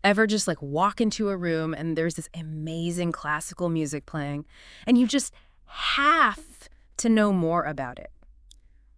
Ever just like walk into a room and there's this amazing classical music playing, and you just have to know more about it?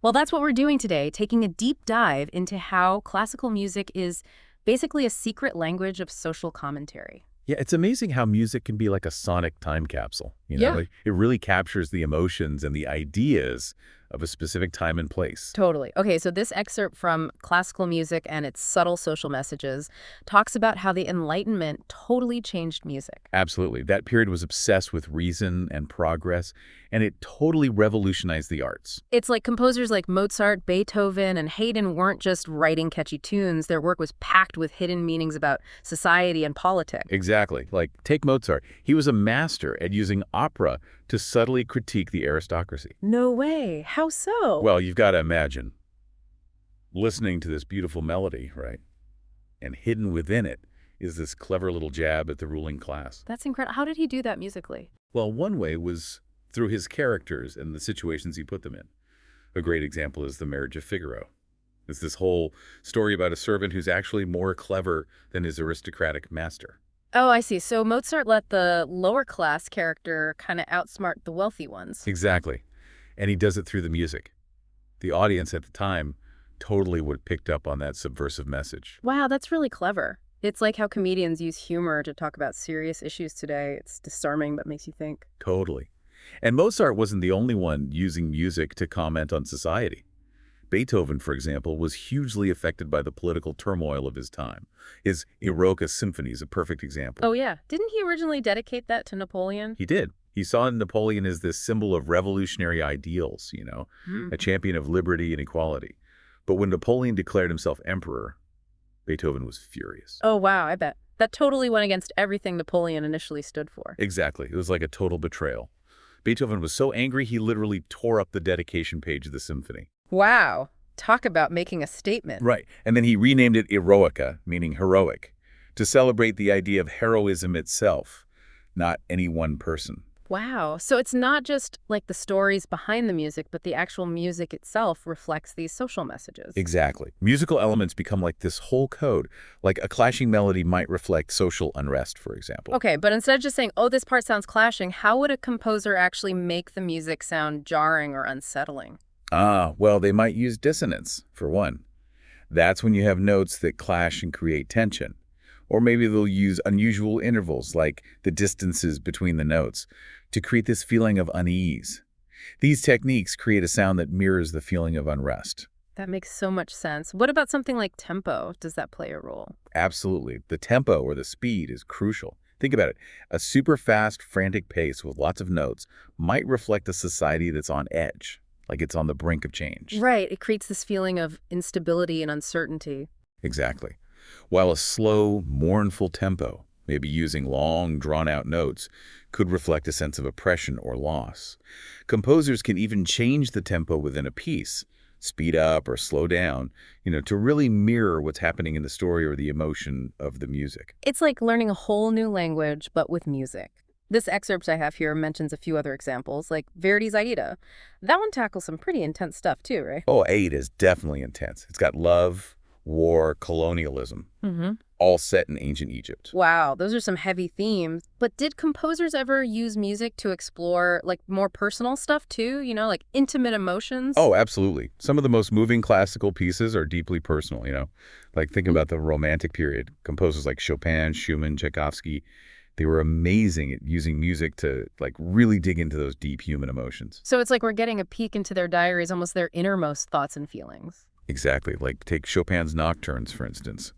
Well, that's what we're doing today, taking a deep dive into how classical music is basically a secret language of social commentary. Yeah, it's amazing how music can be like a sonic time capsule. Yeah. It really captures the emotions and the ideas of a specific time and place. Totally. Okay, so this excerpt from Classical Music and Its Subtle Social Messages talks about how the Enlightenment totally changed music. Absolutely. That period was obsessed with reason and progress, and it totally revolutionized the arts. It's like composers like Mozart, Beethoven, and Haydn weren't just writing catchy tunes. Their work was packed with hidden meanings about society and politics. Exactly. Like, take Mozart. He was a master at using opera to subtly critique the aristocracy. No way. How so? Well, you've got to imagine listening to this beautiful melody, right? And hidden within it is this clever little jab at the ruling class. That's incredible. How did he do that musically? Well, one way was through his characters and the situations he put them in. A great example is the Marriage of Figaro. It's this whole story about a servant who's actually more clever than his aristocratic master. Oh, I see. So Mozart let the lower class character kind of outsmart the wealthy ones. Exactly. And he does it through the music. The audience at the time totally would have picked up on that subversive message. Wow, that's really clever. It's like how comedians use humor to talk about serious issues today. It's disarming but makes you think. Totally. And Mozart wasn't the only one using music to comment on society. Beethoven, for example, was hugely affected by the political turmoil of his time. His Eroica Symphony is a perfect example. Oh, yeah. Didn't he originally dedicate that to Napoleon? He did. He saw Napoleon as this symbol of revolutionary ideals, a champion of liberty and equality. But when Napoleon declared himself emperor, Beethoven was furious. Oh, wow, I bet. That totally went against everything Napoleon initially stood for. Exactly. It was like a total betrayal. Beethoven was so angry he literally tore up the dedication page of the symphony. Wow. Talk about making a statement. Right. And then he renamed it Eroica, meaning heroic, to celebrate the idea of heroism itself, not any one person. Wow. So it's not just like the stories behind the music, but the actual music itself reflects these social messages. Exactly. Musical elements become like this whole code, like a clashing melody might reflect social unrest, for example. Okay, but instead of just saying, oh, this part sounds clashing, how would a composer actually make the music sound jarring or unsettling? Well, they might use dissonance, for one. That's when you have notes that clash and create tension. Or maybe they'll use unusual intervals, like the distances between the notes, to create this feeling of unease. These techniques create a sound that mirrors the feeling of unrest. That makes so much sense. What about something like tempo? Does that play a role? Absolutely. The tempo or the speed is crucial. Think about it. A super fast, frantic pace with lots of notes might reflect a society that's on edge, like it's on the brink of change. Right. It creates this feeling of instability and uncertainty. Exactly. While a slow, mournful tempo, maybe using long, drawn-out notes, could reflect a sense of oppression or loss. Composers can even change the tempo within a piece, speed up or slow down, to really mirror what's happening in the story or the emotion of the music. It's like learning a whole new language, but with music. This excerpt I have here mentions a few other examples, like Verdi's Aida. That one tackles some pretty intense stuff too, right? Oh, Aid is definitely intense. It's got love, war, colonialism, Mm-hmm. all set in ancient Egypt. Wow, those are some heavy themes. But did composers ever use music to explore like more personal stuff too? Like intimate emotions? Oh, absolutely. Some of the most moving classical pieces are deeply personal. Like think about the Romantic period. Composers like Chopin, Schumann, Tchaikovsky, they were amazing at using music to like really dig into those deep human emotions. So it's like we're getting a peek into their diaries, almost their innermost thoughts and feelings. Exactly. Like take Chopin's nocturnes, for instance.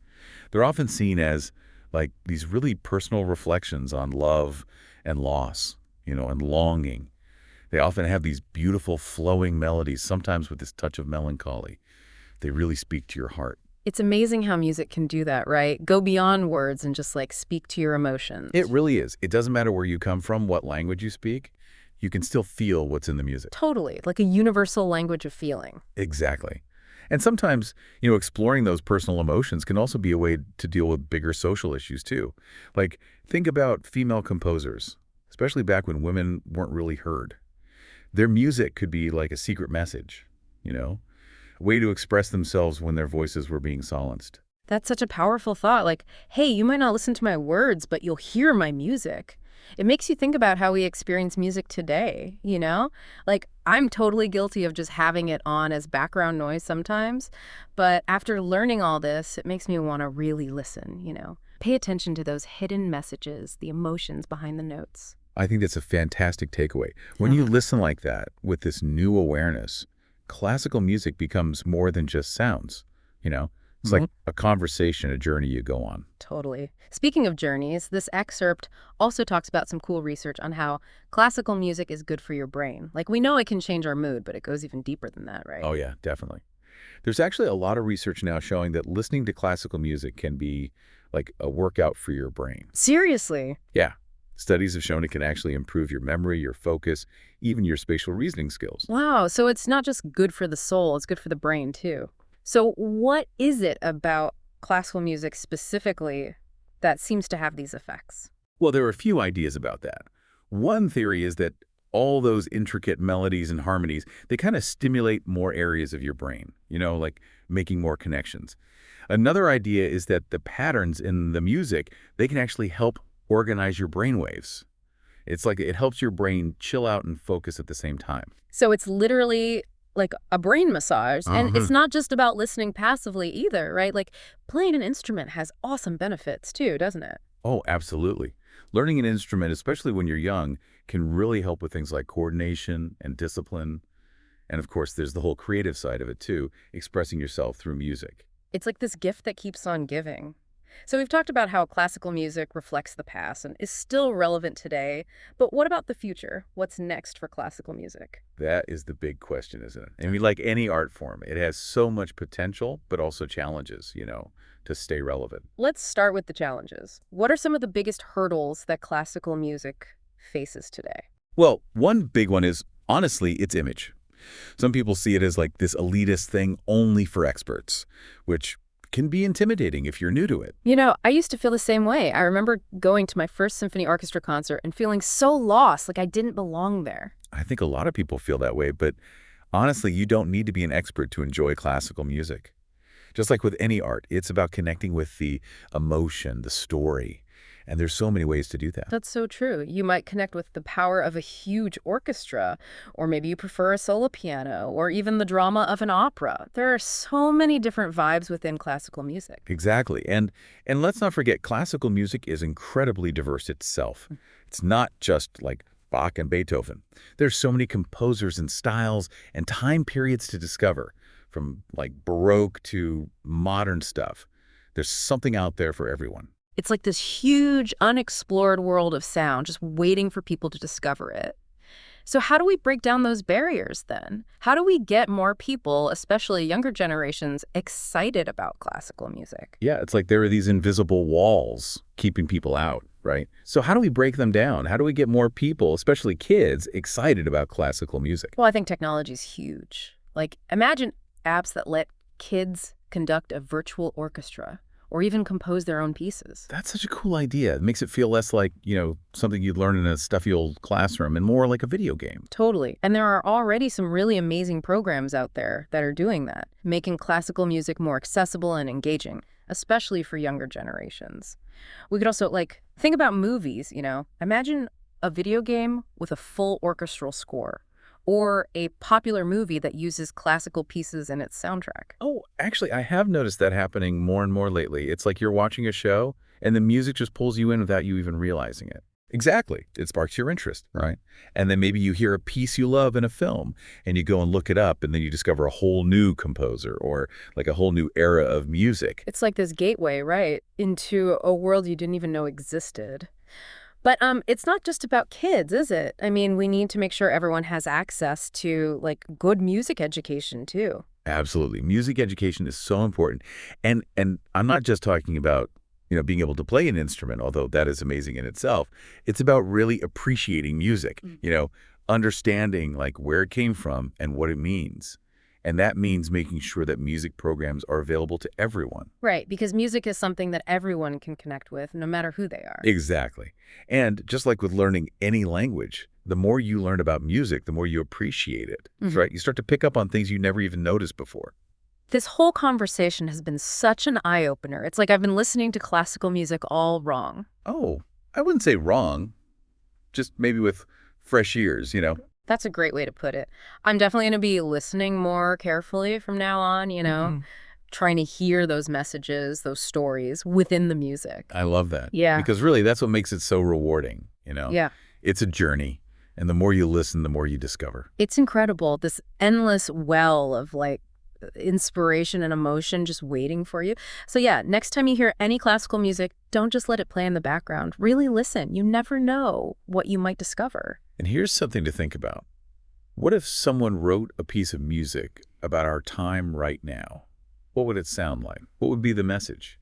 They're often seen as like these really personal reflections on love and loss, and longing. They often have these beautiful flowing melodies, sometimes with this touch of melancholy. They really speak to your heart. It's amazing how music can do that, right? Go beyond words and just like speak to your emotions. It really is. It doesn't matter where you come from, what language you speak. You can still feel what's in the music. Totally, like a universal language of feeling. Exactly. And sometimes, exploring those personal emotions can also be a way to deal with bigger social issues too. Like, think about female composers, especially back when women weren't really heard. Their music could be like a secret message, a way to express themselves when their voices were being silenced. That's such a powerful thought. Like, hey, you might not listen to my words, but you'll hear my music. It makes you think about how we experience music today, you know? Like, I'm totally guilty of just having it on as background noise sometimes. But after learning all this, it makes me want to really listen, you know? Pay attention to those hidden messages, the emotions behind the notes. I think that's a fantastic takeaway. When Yeah. you listen like that, with this new awareness, classical music becomes more than just sounds, you know? It's like a conversation, a journey you go on. Totally. Speaking of journeys, this excerpt also talks about some cool research on how classical music is good for your brain. Like, we know it can change our mood, but it goes even deeper than that, right? Oh yeah, definitely. There's actually a lot of research now showing that listening to classical music can be like a workout for your brain. Seriously? Yeah. Studies have shown it can actually improve your memory, your focus, even your spatial reasoning skills. Wow, so it's not just good for the soul, it's good for the brain too. So what is it about classical music specifically that seems to have these effects? Well, there are a few ideas about that. One theory is that all those intricate melodies and harmonies, they kind of stimulate more areas of your brain, like making more connections. Another idea is that the patterns in the music, they can actually help organize your brain waves. It's like it helps your brain chill out and focus at the same time. So it's literally like a brain massage, and it's not just about listening passively either, right? Like playing an instrument has awesome benefits too, doesn't it? Oh, absolutely. Learning an instrument, especially when you're young, can really help with things like coordination and discipline. And of course, there's the whole creative side of it too, expressing yourself through music. It's like this gift that keeps on giving. So we've talked about how classical music reflects the past and is still relevant today, but what about the future? What's next for classical music? That is the big question, isn't it? I mean, like any art form, it has so much potential, but also challenges, to stay relevant. Let's start with the challenges. What are some of the biggest hurdles that classical music faces today? Well, one big one is, honestly, its image. Some people see it as like this elitist thing only for experts, which can be intimidating if you're new to it. You know, I used to feel the same way. I remember going to my first symphony orchestra concert and feeling so lost, like I didn't belong there. I think a lot of people feel that way, but honestly, you don't need to be an expert to enjoy classical music. Just like with any art, it's about connecting with the emotion, the story, and there's so many ways to do that. That's so true. You might connect with the power of a huge orchestra, or maybe you prefer a solo piano, or even the drama of an opera. There are so many different vibes within classical music. Exactly. And let's not forget, classical music is incredibly diverse itself. It's not just like Bach and Beethoven. There's so many composers and styles and time periods to discover, from like Baroque to modern stuff. There's something out there for everyone. It's like this huge, unexplored world of sound, just waiting for people to discover it. So how do we break down those barriers then? How do we get more people, especially younger generations, excited about classical music? Yeah, it's like there are these invisible walls keeping people out, right? So how do we break them down? How do we get more people, especially kids, excited about classical music? Well, I think technology is huge. Like, imagine apps that let kids conduct a virtual orchestra or even compose their own pieces. That's such a cool idea. It makes it feel less like, something you'd learn in a stuffy old classroom and more like a video game. Totally. And there are already some really amazing programs out there that are doing that, making classical music more accessible and engaging, especially for younger generations. We could also, think about movies, Imagine a video game with a full orchestral score, or a popular movie that uses classical pieces in its soundtrack. Oh, actually, I have noticed that happening more and more lately. It's like you're watching a show and the music just pulls you in without you even realizing it. Exactly. It sparks your interest, right? And then maybe you hear a piece you love in a film and you go and look it up and then you discover a whole new composer or like a whole new era of music. It's like this gateway, right, into a world you didn't even know existed. But it's not just about kids, is it? I mean, we need to make sure everyone has access to, good music education, too. Absolutely. Music education is so important. And I'm not just talking about, being able to play an instrument, although that is amazing in itself. It's about really appreciating music, understanding, where it came from and what it means. And that means making sure that music programs are available to everyone. Right, because music is something that everyone can connect with, no matter who they are. Exactly. And just like with learning any language, the more you learn about music, the more you appreciate it, right? You start to pick up on things you never even noticed before. This whole conversation has been such an eye-opener. It's like I've been listening to classical music all wrong. Oh, I wouldn't say wrong, just maybe with fresh ears. That's a great way to put it. I'm definitely going to be listening more carefully from now on, trying to hear those messages, those stories within the music. I love that. Yeah. Because really, that's what makes it so rewarding. Yeah. It's a journey, and the more you listen, the more you discover. It's incredible, this endless well of inspiration and emotion just waiting for you. So yeah, next time you hear any classical music, don't just let it play in the background. Really listen. You never know what you might discover. And here's something to think about. What if someone wrote a piece of music about our time right now? What would it sound like? What would be the message?